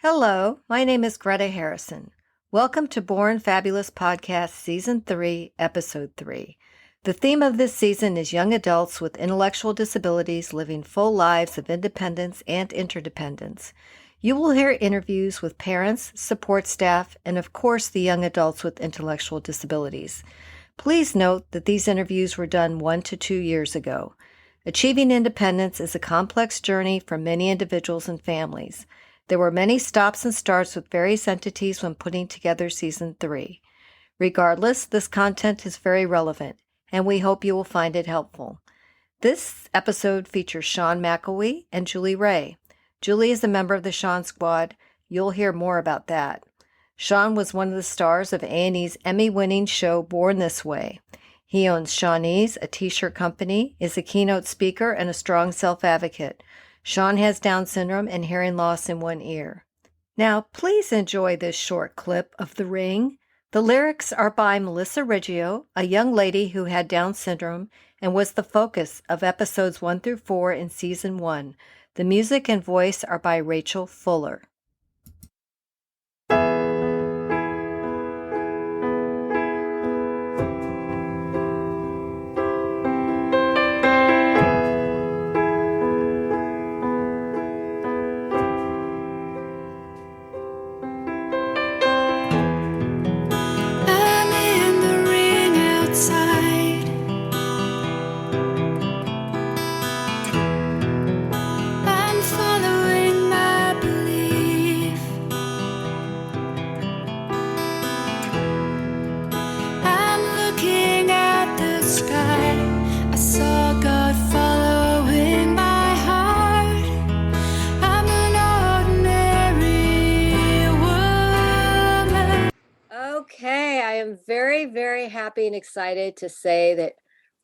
Hello, my name is Greta Harrison. Welcome to Born Fabulous Podcast Season 3, Episode 3. The theme of this season is young adults with intellectual disabilities living full lives of independence and interdependence. You will hear interviews with parents, support staff, and of course the young adults with intellectual disabilities. Please note that these interviews were done 1 to 2 years ago. Achieving independence is a complex journey for many individuals and families. There were many stops and starts with various entities when putting together Season 3. Regardless, this content is very relevant, and we hope you will find it helpful. This episode features Sean McElwee and Julie Ray. Julie is a member of the Sean Squad. You'll hear more about that. Sean was one of the stars of A&E's Emmy-winning show Born This Way. He owns Seanese, a t-shirt company, is a keynote speaker, and a strong self-advocate. Sean has Down syndrome and hearing loss in one ear. Now, please enjoy this short clip of The Ring. The lyrics are by Melissa Riggio, a young lady who had Down syndrome and was the focus of episodes 1 through 4 in Season 1. The music and voice are by Rachel Fuller. Okay, I am very, very happy and excited to say that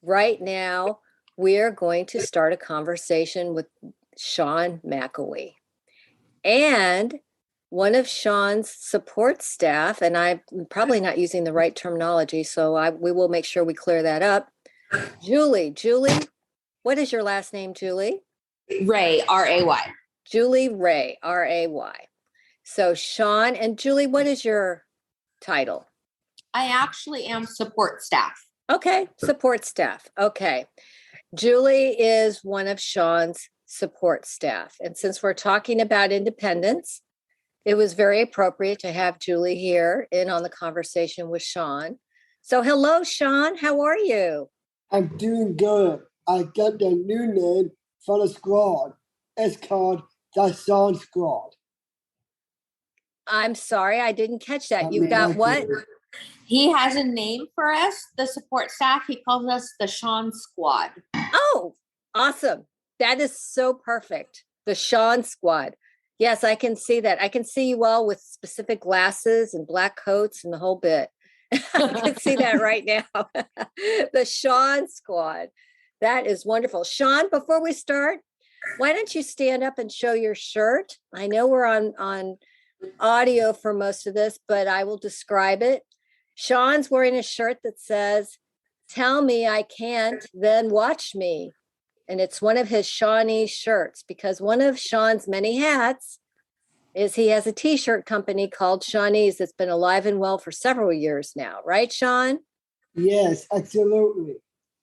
right now we are going to start a conversation with Sean McElwee. And one of Sean's support staff, and I'm probably not using the right terminology, so we will make sure we clear that up. Julie, what is your last name, Julie? Ray, R-A-Y. Julie Ray, R-A-Y. So Sean and Julie, what is your title? I actually am support staff. Okay, support staff. Okay. Julie is one of Sean's support staff. And since we're talking about independence, it was very appropriate to have Julie here in on the conversation with Sean. So hello, Sean. How are you? I'm doing good. I got the new name for the squad. It's called the Sean Squad. I'm sorry, I didn't catch that. You got what? He has a name for us, the support staff. He calls us the Sean Squad. Oh, awesome. That is so perfect. The Sean Squad. Yes, I can see that. I can see you all with specific glasses and black coats and the whole bit. I can see that right now. The Sean Squad. That is wonderful. Sean, before we start, why don't you stand up and show your shirt? I know we're on audio for most of this, but I will describe it. Sean's wearing a shirt that says, "Tell me I can't, then watch me." And it's one of his Seanese shirts because one of Sean's many hats is he has a t-shirt company called Seanese that's been alive and well for several years now. Right, Sean? Yes, absolutely.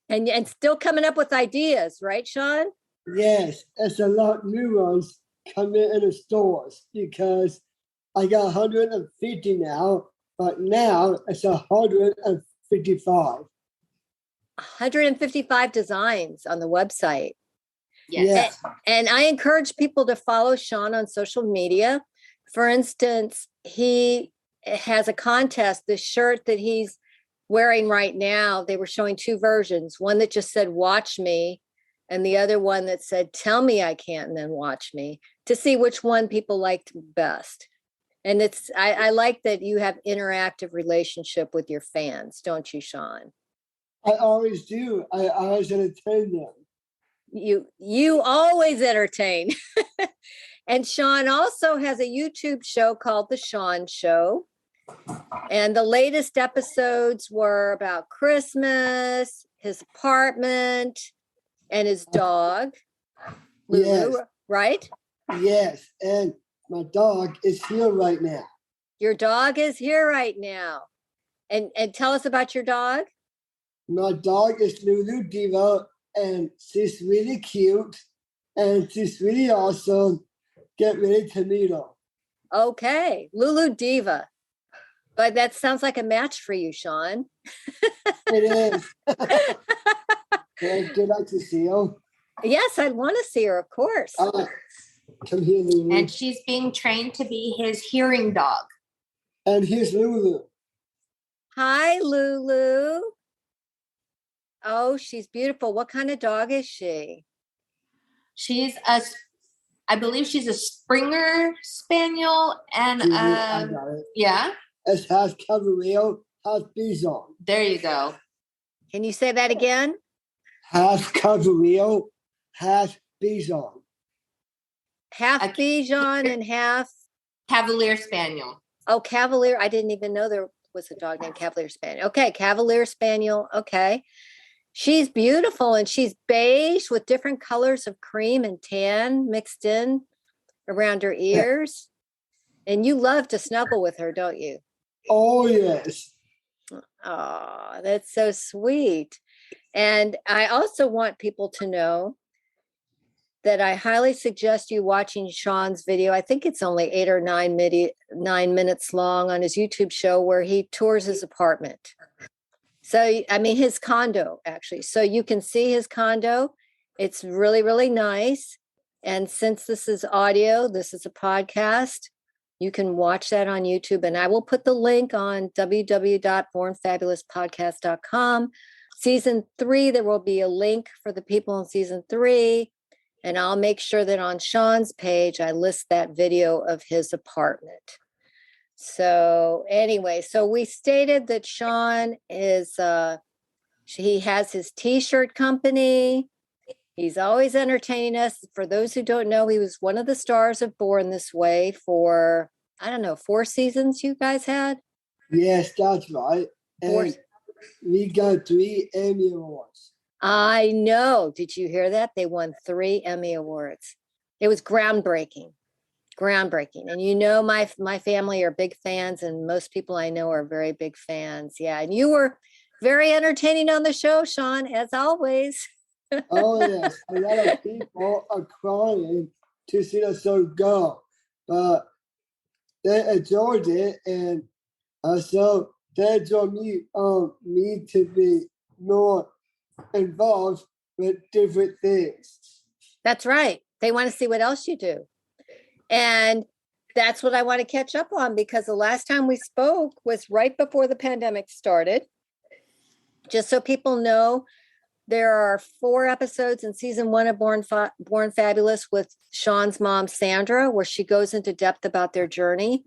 And still coming up with ideas, right, Sean? Yes, there's a lot of new ones coming in the stores because I got 150 now, but now it's 155. 155 designs on the website. Yes. And I encourage people to follow Sean on social media. For instance, he has a contest. The shirt that he's wearing right now, they were showing two versions. One that just said, "Watch me," and the other one that said, "Tell me I can't, and then watch me," to see which one people liked best. And I like that you have interactive relationship with your fans, don't you, Sean? I always do. I always entertain them. You always entertain. And Sean also has a YouTube show called The Sean Show. And the latest episodes were about Christmas, his apartment, and his dog, Lulu, Yes. right? Yes, and my dog is here right now. Your dog is here right now. And tell us about your dog. My dog is Lulu Diva, and she's really cute, and she's really awesome. Get ready to meet her. Okay, Lulu Diva. But that sounds like a match for you, Sean. It is. Would you like to see her? Yes, I'd want to see her, of course. Come here, Lulu. And she's being trained to be his hearing dog. And here's Lulu. Hi, Lulu. Oh, she's beautiful. What kind of dog is she? I believe she's a Springer Spaniel, and I got it. yeah. It's half Cavalier, half Bichon. There you go. Can you say that again? Half Cavalier, half Bichon. Half Bichon and half Cavalier Spaniel. Oh, Cavalier. I didn't even know there was a dog named Cavalier Spaniel. Okay, Cavalier Spaniel. Okay. She's beautiful, and she's beige with different colors of cream and tan mixed in around her ears. And you love to snuggle with her, don't you? Oh, yes. Oh, that's so sweet. And I also want people to know that I highly suggest you watching Sean's video. I think it's only 8 or 9 minutes long on his YouTube show where he tours his apartment. So, I mean, his condo, actually. So you can see his condo. It's really, really nice. And since this is audio, this is a podcast, you can watch that on YouTube. And I will put the link on www.bornfabulouspodcast.com. Season 3, there will be a link for the people in season 3. And I'll make sure that on Sean's page, I list that video of his apartment. So anyway, so we stated that Sean is, he has his t-shirt company. He's always entertaining us. For those who don't know, he was one of the stars of Born This Way for, 4 seasons you guys had? Yes, that's right. And we got 3 Emmy Awards. I know. Did you hear that? They won 3 Emmy Awards. It was groundbreaking. And you know, my family are big fans, and most people I know are very big fans. Yeah. And you were very entertaining on the show, Sean, as always. Oh, yes. A lot of people are crying to see the show go. But they enjoyed it, and so they enjoyed me to be more involved with different things. That's right. They want to see what else you do. And that's what I want to catch up on, because the last time we spoke was right before the pandemic started. Just so people know, there are 4 episodes in season 1 of Born Fabulous with Sean's mom, Sandra, where she goes into depth about their journey.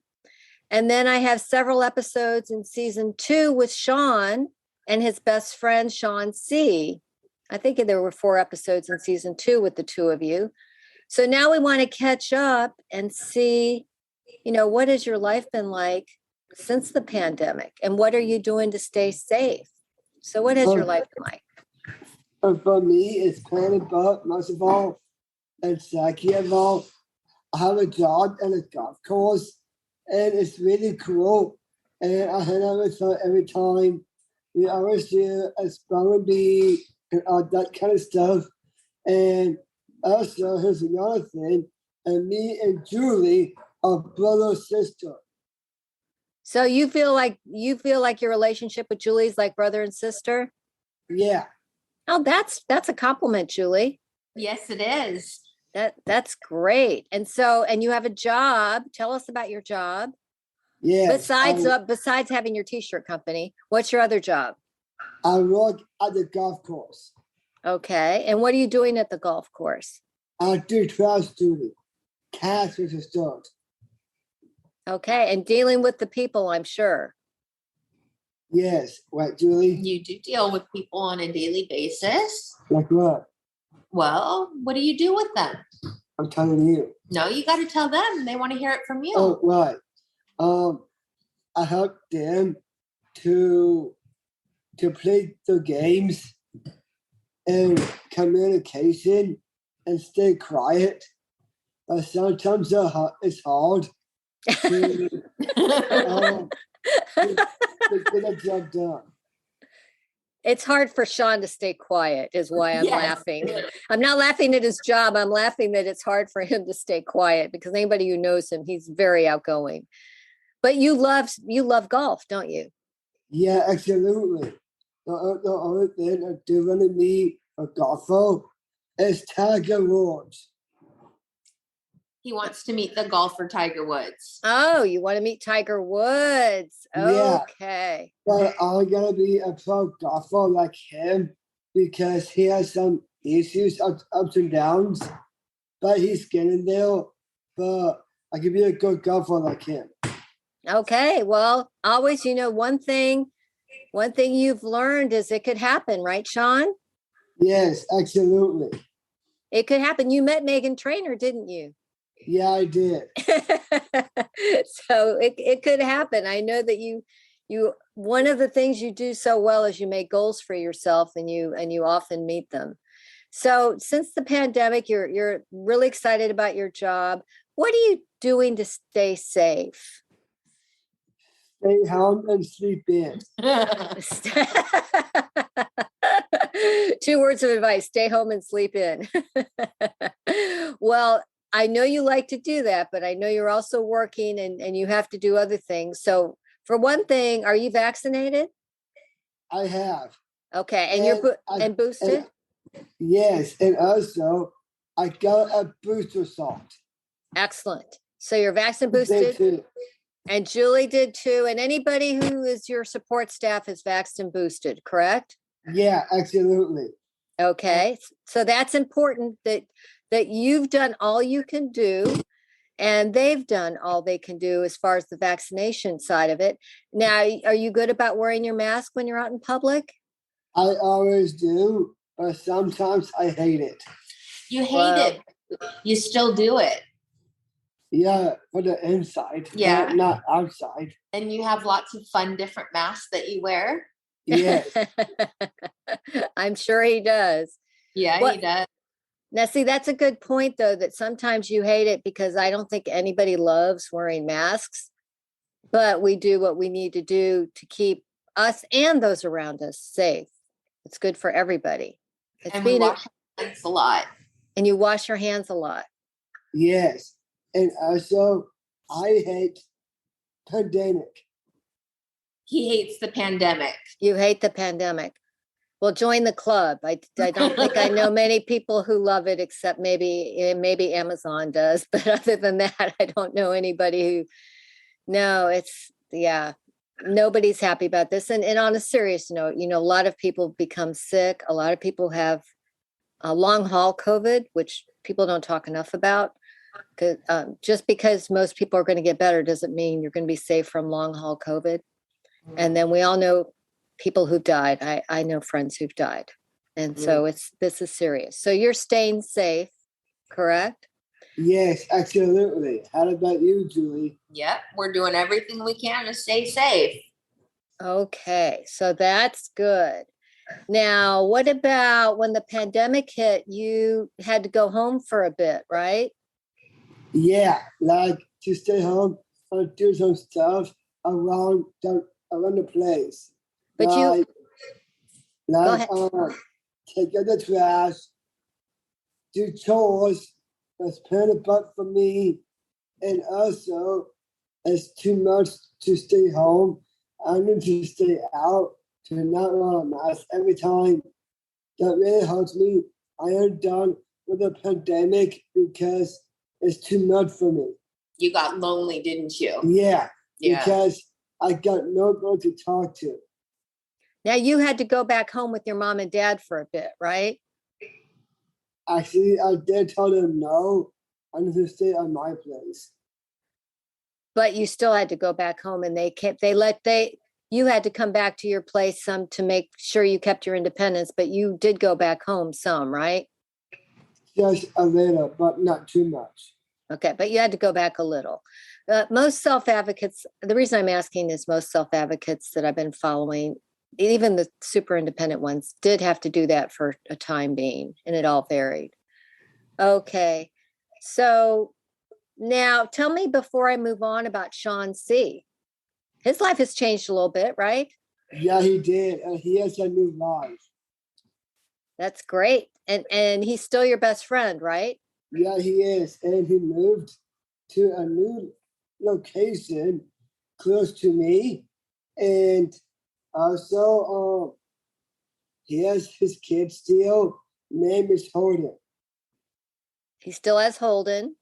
And then I have several episodes in season 2 with Sean and his best friend, Sean C. I think there were 4 episodes in season 2 with the 2 of you. So now we want to catch up and see, what has your life been like since the pandemic, and what are you doing to stay safe? So what has your life been like? For me, it's kind of most of all, and second of all, I have a job and a golf course, and it's really cool. And I hang out with her every time. We always do a spelling bee and all that kind of stuff. And also, here's another thing, and me and Julie are brother sister. So you feel like your relationship with Julie is like brother and sister? Yeah. Oh, that's a compliment, Julie. Yes, it is. That's great. And you have a job. Tell us about your job. Yeah. Besides having your t-shirt company, what's your other job? I work at the golf course. Okay. And what are you doing at the golf course? I do trash duty, cash registered. Okay. And dealing with the people, I'm sure. Yes. Right, Julie? You do deal with people on a daily basis. Like what? Well, what do you do with them? I'm telling you. No, you got to tell them. They want to hear it from you. Oh, right. I help them to play the games and communication and stay quiet. but sometimes it's hard to, to get a job done. It's hard for Sean to stay quiet, is why I'm laughing. I'm not laughing at his job. I'm laughing that it's hard for him to stay quiet, because anybody who knows him, he's very outgoing. But you love golf, don't you? Yeah, absolutely. The only thing I do want to meet a golfer is Tiger Woods. He wants to meet the golfer Tiger Woods. Oh, you want to meet Tiger Woods? Okay. But I'm gonna be a pro golfer like him because he has some issues, ups and downs, but he's getting there. But I can be a good golfer like him. Okay. Well, always, one thing you've learned is it could happen, right, Sean? Yes, absolutely. It could happen. You met Megan Trainor, didn't you? Yeah, I did. So it could happen. I know that you one of the things you do so well is you make goals for yourself, and you often meet them. So since the pandemic, you're really excited about your job. What are you doing to stay safe? Stay home and sleep in. 2 words of advice: stay home and sleep in. Well, I know you like to do that, but I know you're also working and you have to do other things. So for one thing, are you vaccinated? I have. Okay. And you're boosted? Yes. And also, I got a booster shot. Excellent. So you're vaccine boosted? And Julie did too. And anybody who is your support staff is vaccine boosted, correct? Yeah, absolutely. Okay. So that's important that you've done all you can do, and they've done all they can do as far as the vaccination side of it. Now, are you good about wearing your mask when you're out in public? I always do, but sometimes I hate it. You hate it. You still do it. Yeah, for the inside. Yeah. Not outside. And you have lots of fun different masks that you wear. Yes. I'm sure he does. Yeah, he does. Now, see, that's a good point, though, that sometimes you hate it, because I don't think anybody loves wearing masks, but we do what we need to do to keep us and those around us safe. It's good for everybody. And we wash our hands a lot. And you wash your hands a lot. Yes. And also, I hate pandemic. He hates the pandemic. You hate the pandemic. Well, join the club. I don't think I know many people who love it, except maybe Amazon does. But other than that, I don't know anybody who. No, nobody's happy about this. And on a serious note, a lot of people become sick. A lot of people have long haul COVID, which people don't talk enough about. Just because most people are going to get better doesn't mean you're going to be safe from long haul COVID. And then we all know people who've died. I know friends who've died. And so this is serious. So you're staying safe, correct? Yes, absolutely. How about you, Julie? Yep. We're doing everything we can to stay safe. Okay. So that's good. Now, what about when the pandemic hit, you had to go home for a bit, right? Yeah, like to stay home and do some stuff around the place. But go ahead. Take out the trash, do chores. That's kind of butt for me. And also, it's too much to stay home. I need to stay out to not wear a mask every time. That really hurts me. I am done with the pandemic because it's too much for me. You got lonely, didn't you? Yeah. Because I got nobody to talk to. Now you had to go back home with your mom and dad for a bit, right? Actually, I did tell them no. I need to stay at my place. But you still had to go back home, and you had to come back to your place some to make sure you kept your independence, but you did go back home some, right? Just a little, but not too much. Okay, but you had to go back a little. Most self-advocates, the reason I'm asking is most self-advocates that I've been following, even the super independent ones, did have to do that for a time being, and it all varied. Okay, so Now, tell me before I move on about Sean C. His life has changed a little bit, right? Yeah, he did. And he has a new life. That's great. And he's still your best friend, right? Yeah, he is. And he moved to a new location close to me. And also, he has his kid still. Name is Holden. He still has Holden,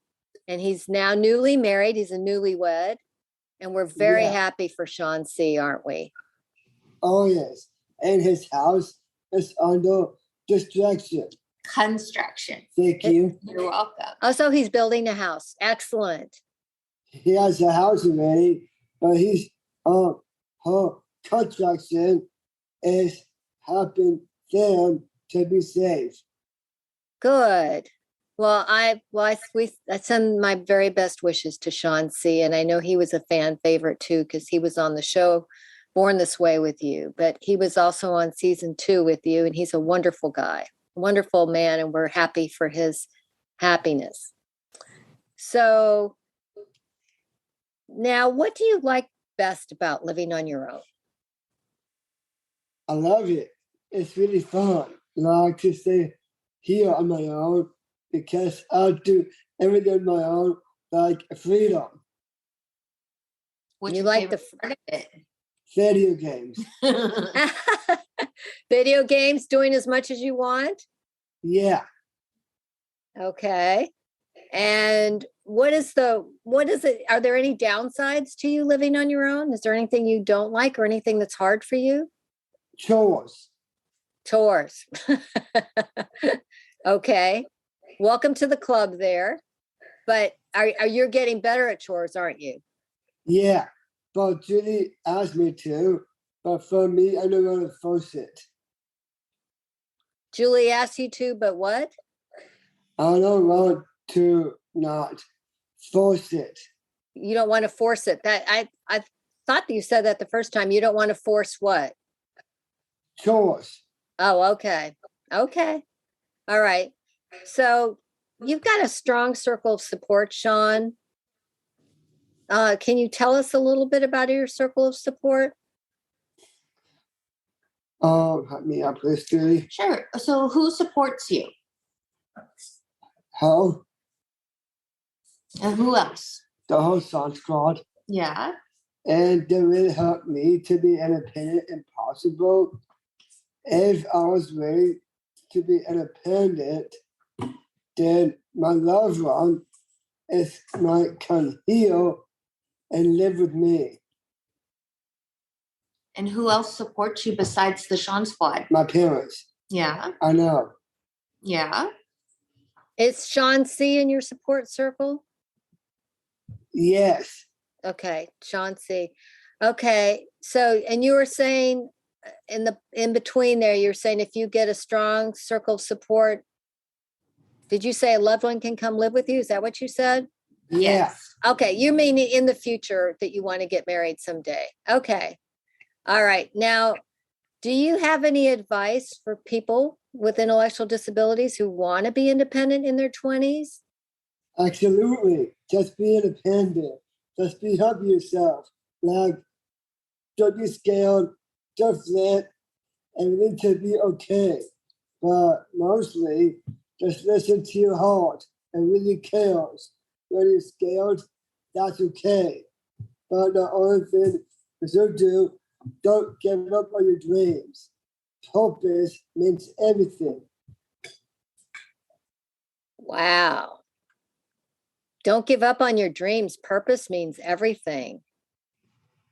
and he's now newly married. He's a newlywed. And we're very Yeah. happy for Sean C., aren't we? Oh, yes. And his house is under construction. Construction. Thank you. You're welcome. Oh, so he's building a house. Excellent. He has a house already, but he's her construction is helping them to be safe. Good. Well, I send my very best wishes to Sean C. And I know he was a fan favorite too, because he was on the show Born This Way with you, but he was also on season 2 with you, and he's a wonderful guy, wonderful man, and we're happy for his happiness. So now, what do you like best about living on your own? I love it. It's really fun. I like to stay here on my own because I'll do everything on my own, like freedom. What's You your like favorite part of it? Video games. Video games, doing as much as you want? Yeah. Okay. And what is it? Are there any downsides to you living on your own? Is there anything you don't like or anything that's hard for you? Chores. Chores. Okay. Welcome to the club there. But are you getting better at chores, aren't you? Yeah. But Julie asked me to. But for me, I don't want to force it. Julie asked you to, but what? I don't want to not force it. You don't want to force it. That I thought that you said that the first time. You don't want to force what? Chores. Oh, okay. Okay. All right. So you've got a strong circle of support, Sean. Can you tell us a little bit about your circle of support? Help me out, please, Julie. Sure. So who supports you? How? And who else? The whole Sun Squad. Yeah. And they will help me to be independent and possible. If I was ready to be independent, then my loved one might come here and live with me. And who else supports you besides the Sean Squad? My parents. Yeah. I know. Yeah. Is Sean C in your support circle? Yes. Okay, Sean C. Okay, so and you were saying in between there, you're saying if you get a strong circle of support, did you say a loved one can come live with you? Is that what you said? Yeah. Okay, you mean in the future that you want to get married someday. Okay. All right. Now, do you have any advice for people with intellectual disabilities who want to be independent in their 20s? Absolutely. Just be independent. Just be help yourself. Like, don't be scared. Just let everything to be okay. But mostly, just listen to your heart and really cares. When you're scared, that's okay. But the only thing is to don't give up on your dreams. Purpose means everything. Wow. Don't give up on your dreams. Purpose means everything.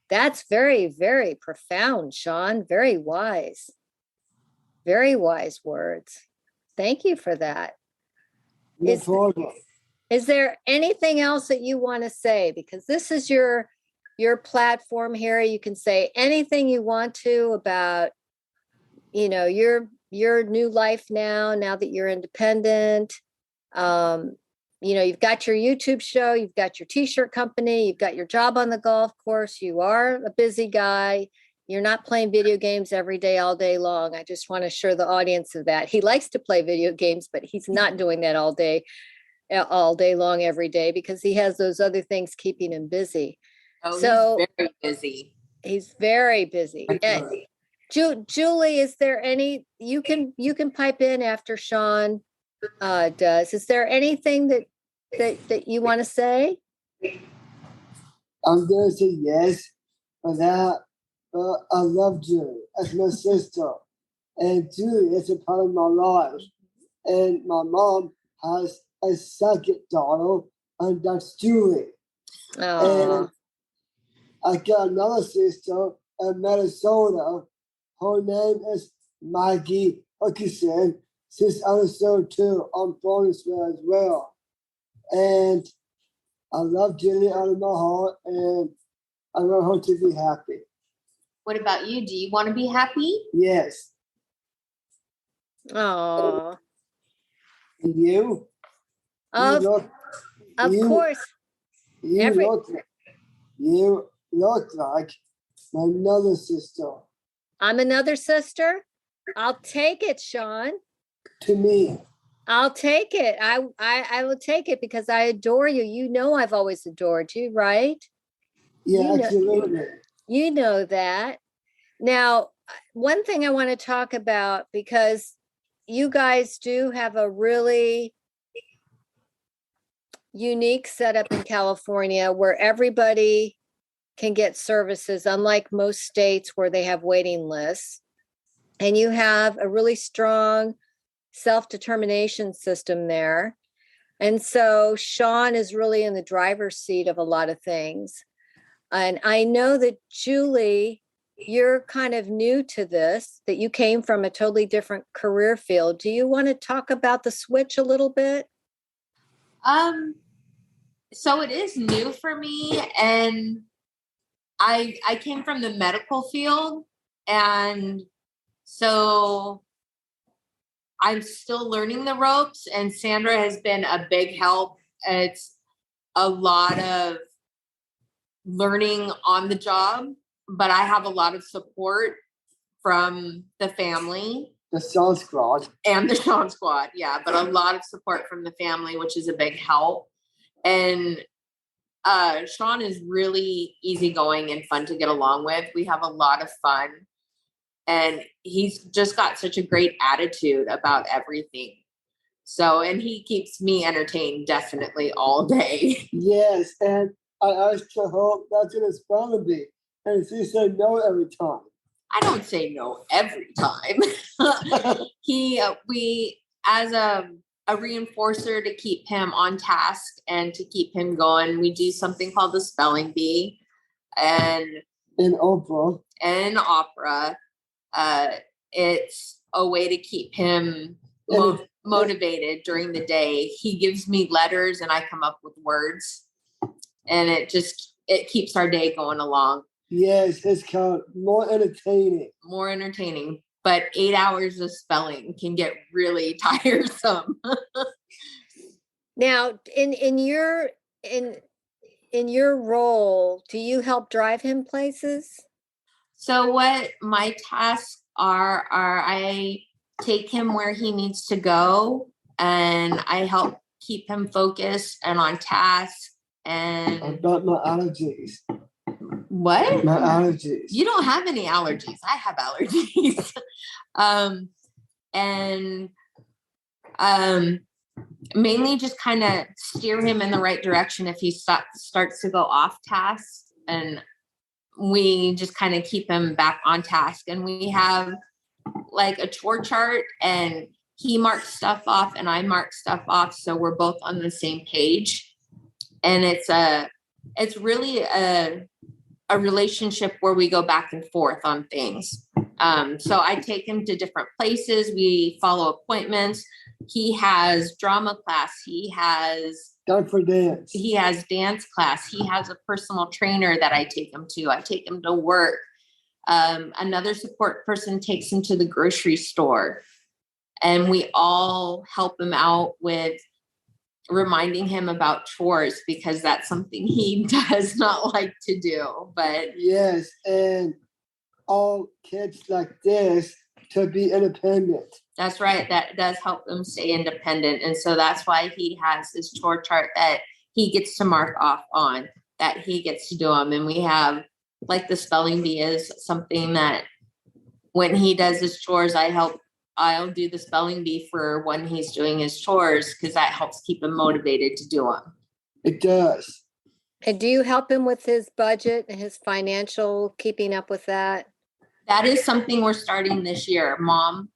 That's very, very profound, Sean. Very wise. Very wise words. Thank you for that. No problem. Is there anything else that you want to say? Because this is your platform here. You can say anything you want to about, your new life now that you're independent. You've got your YouTube show, you've got your t-shirt company, you've got your job on the golf course. You are a busy guy. You're not playing video games every day, all day long. I just want to assure the audience of that. He likes to play video games, but he's not doing that all day. all day long, every day, because he has those other things keeping him busy. Oh, So he's very busy. he's very busy. Julie, is there any, you can pipe in after Sean does. Is there anything that you want to say? I'm gonna say yes for that. But I love Julie as my sister, and Julie is a part of my life. And my mom has a second daughter, and that's Julie. And I got another sister in Minnesota. Her name is Maggie Hutchison. She's also too on Bonusville as well. And I love Julie out of my heart, and I want her to be happy. What about you? Do you want to be happy? Yes. Oh. You? Of course. You look like my another sister. I'm another sister? I'll take it, Sean. To me. I'll take it. I will take it because I adore you. You know I've always adored you, right? Yeah, absolutely. You know that. Now, one thing I want to talk about, because you guys do have a really unique setup in California where everybody can get services, unlike most states where they have waiting lists. And you have a really strong self-determination system there. And so Sean is really in the driver's seat of a lot of things. And I know that Julie, you're kind of new to this, that you came from a totally different career field. Do you want to talk about the switch a little bit? So it is new for me, and I came from the medical field, and so I'm still learning the ropes, and Sandra has been a big help. It's a lot of learning on the job, but I have a lot of support from the family. The Sean Squad. And the Sean Squad, yeah, but a lot of support from the family, which is a big help. And Sean is really easygoing and fun to get along with. We have a lot of fun. And he's just got such a great attitude about everything. So, and he keeps me entertained definitely all day. Yes, and I asked her that's what it's going to be. And she said no every time. I don't say no every time. We, as a reinforcer to keep him on task and to keep him going, we do something called the spelling bee. And in opera. It's a way to keep him motivated during the day. He gives me letters and I come up with words, and it keeps our day going along. Yes, it's kind of more entertaining. But 8 hours of spelling can get really tiresome. Now, in your role, do you help drive him places? So what my tasks are I take him where he needs to go, and I help keep him focused and on task. And about my allergies. What? My allergies. You don't have any allergies. I have allergies. Mainly just kind of steer him in the right direction if he starts to go off task, and we just kind of keep him back on task. And we have like a chore chart, and he marks stuff off and I mark stuff off, so we're both on the same page. And it's really a relationship where we go back and forth on things. So I take him to different places. We follow appointments. He has drama class. He has dance. He has dance class. He has a personal trainer that I take him to. I take him to work. Another support person takes him to the grocery store, and we all help him out with reminding him about chores, because that's something he does not like to do. But yes, and all kids like this to be independent. That's right. That does help them stay independent. And so that's why he has this chore chart that he gets to mark off on, that he gets to do them. And we have like the spelling bee is something that when he does his chores, I'll do the spelling bee for when he's doing his chores, because that helps keep him motivated to do them. It does. And do you help him with his budget and his financial, keeping up with that? That is something we're starting this year. Mom,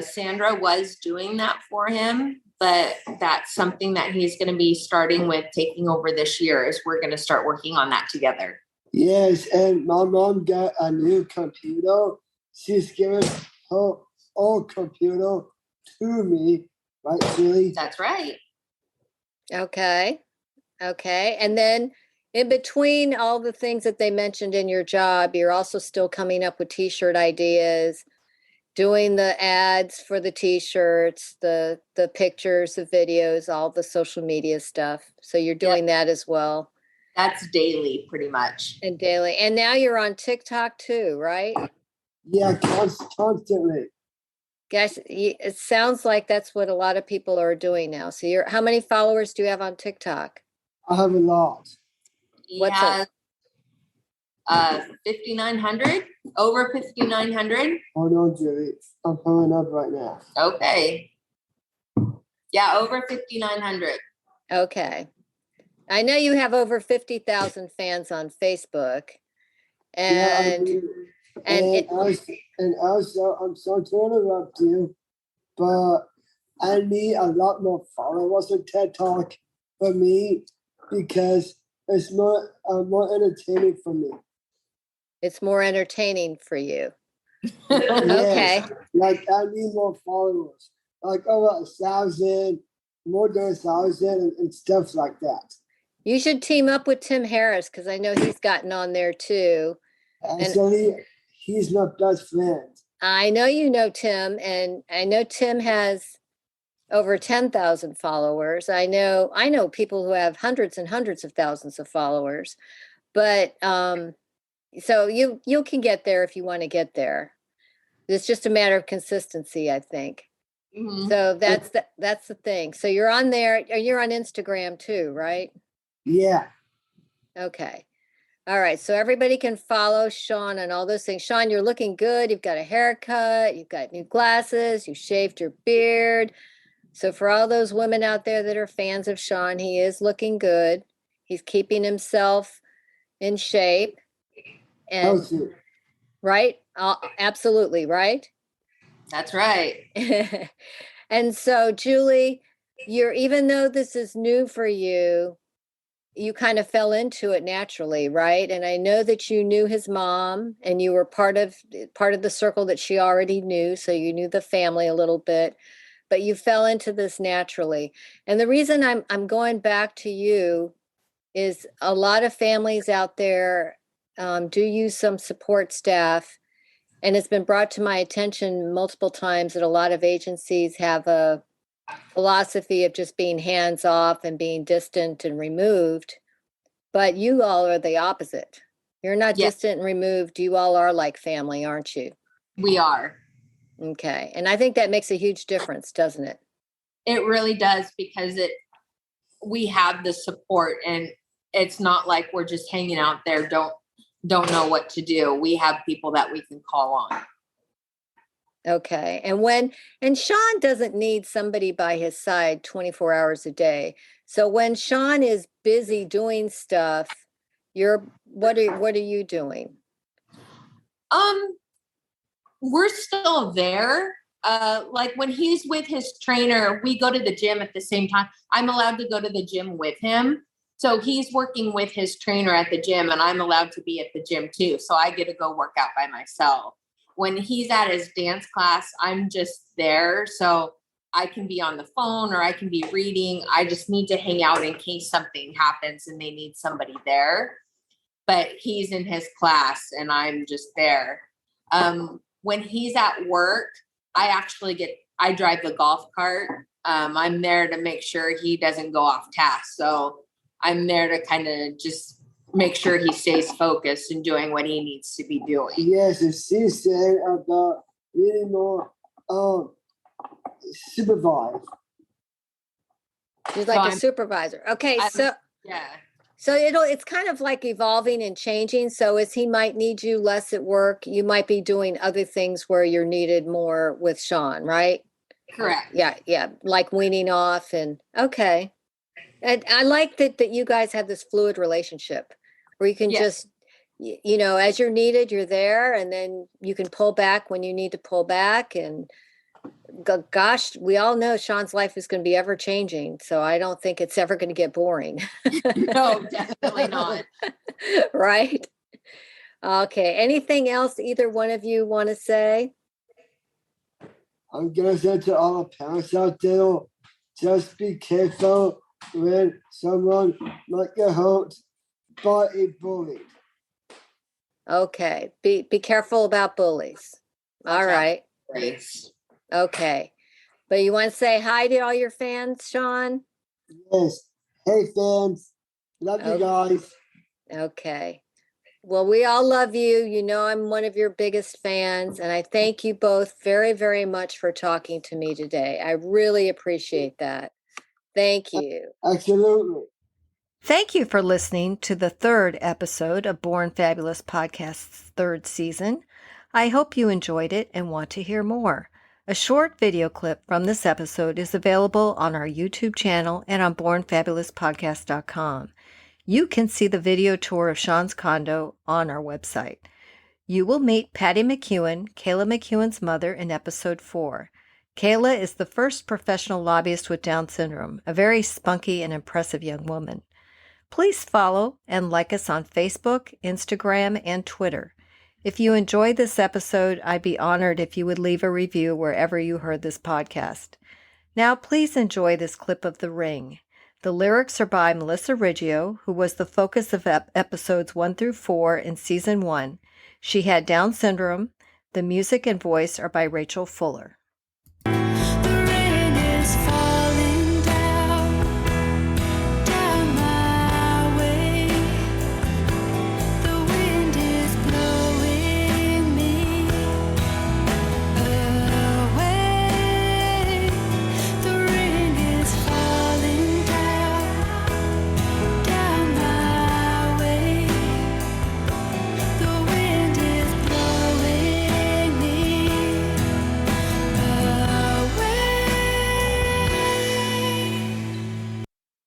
Sandra was doing that for him, but that's something that he's going to be starting with, taking over this year, is we're going to start working on that together. Yes, and my mom got a new computer. She's given her old computer to me, right, Julie? That's right. Okay. And then in between all the things that they mentioned in your job, you're also still coming up with t-shirt ideas, doing the ads for the t-shirts, the pictures, the videos, all the social media stuff. So you're doing that as well. That's daily, pretty much. And daily. And now you're on TikTok too, right? Yeah, constantly. Guys, it sounds like that's what a lot of people are doing now. So how many followers do you have on TikTok? I have a lot. What's it? 5,900, over 5,900. Hold on, Julie. I'm pulling up right now. Okay. Yeah, over 5,900. Okay. I know you have over 50,000 fans on Facebook. And, also, I'm sorry to interrupt you, but I need a lot more followers on TED Talk for me, because it's more entertaining for me. It's more entertaining for you. Okay. Like, I need more followers, like over 1,000, more than 1,000, and stuff like that. You should team up with Tim Harris, because I know he's gotten on there too. Actually, he's my best friend. I know you know Tim, and I know Tim has over 10,000 followers. I know people who have hundreds and hundreds of thousands of followers. But so you can get there if you want to get there. It's just a matter of consistency, I think. Mm-hmm. So that's the thing. So you're on there. You're on Instagram too, right? Yeah. Okay. All right. So everybody can follow Sean and all those things. Sean, you're looking good. You've got a haircut. You've got new glasses. You shaved your beard. So for all those women out there that are fans of Sean, he is looking good. He's keeping himself in shape. And right? Absolutely, right? That's right. And so, Julie, even though this is new for you, you kind of fell into it naturally, right? And I know that you knew his mom, and you were part of the circle that she already knew, so you knew the family a little bit, but you fell into this naturally. And the reason I'm going back to you is a lot of families out there do use some support staff, and it's been brought to my attention multiple times that a lot of agencies have a philosophy of just being hands off and being distant and removed, but you all are the opposite. You're not distant and removed. You all are like family, aren't you? We are. Okay. And I think that makes a huge difference, doesn't it? It really does, because we have the support, and it's not like we're just hanging out there, don't know what to do. We have people that we can call on. Okay. And Sean doesn't need somebody by his side 24 hours a day. So when Sean is busy doing stuff, what are you doing? We're still there. Like when he's with his trainer, we go to the gym at the same time. I'm allowed to go to the gym with him. So he's working with his trainer at the gym, and I'm allowed to be at the gym too. So I get to go work out by myself. When he's at his dance class, I'm just there. So I can be on the phone or I can be reading. I just need to hang out in case something happens and they need somebody there. But he's in his class and I'm just there. When he's at work, I drive the golf cart. I'm there to make sure he doesn't go off task. So I'm there to kind of just make sure he stays focused and doing what he needs to be doing. Yes, she said about really more supervise. She's So like a I'm- supervisor. Okay, so Yeah. it's kind of like evolving and changing. So as he might need you less at work, you might be doing other things where you're needed more with Sean, right? Correct. Yeah, like weaning off and okay. And I like that you guys have this fluid relationship where you can Yes. just as you're needed, you're there, and then you can pull back when you need to pull back. And gosh, we all know Sean's life is going to be ever changing, so I don't think it's ever going to get boring. No, definitely not. Right? Okay. Anything else either one of you want to say? I'm gonna say to all the parents out there, just be careful when someone might get hurt by a bully. Okay. Be careful about bullies. All Watch out. right. Grace. Okay. But you want to say hi to all your fans, Sean? Yes. Hey fans, love you Okay. guys. Okay. Well, we all love you. You know, I'm one of your biggest fans, and I thank you both very, very much for talking to me today. I really appreciate that. Thank you. Absolutely. Thank you for listening to the third episode of Born Fabulous Podcast's third season. I hope you enjoyed it and want to hear more. A short video clip from this episode is available on our YouTube channel and on bornfabulouspodcast.com. You can see the video tour of Sean's condo on our website. You will meet Patty McEwen, Kayla McEwen's mother, in episode 4. Kayla is the first professional lobbyist with Down syndrome, a very spunky and impressive young woman. Please follow and like us on Facebook, Instagram, and Twitter. If you enjoyed this episode, I'd be honored if you would leave a review wherever you heard this podcast. Now, please enjoy this clip of The Ring. The lyrics are by Melissa Riggio, who was the focus of episodes 1 through 4 in season 1. She had Down syndrome. The music and voice are by Rachel Fuller.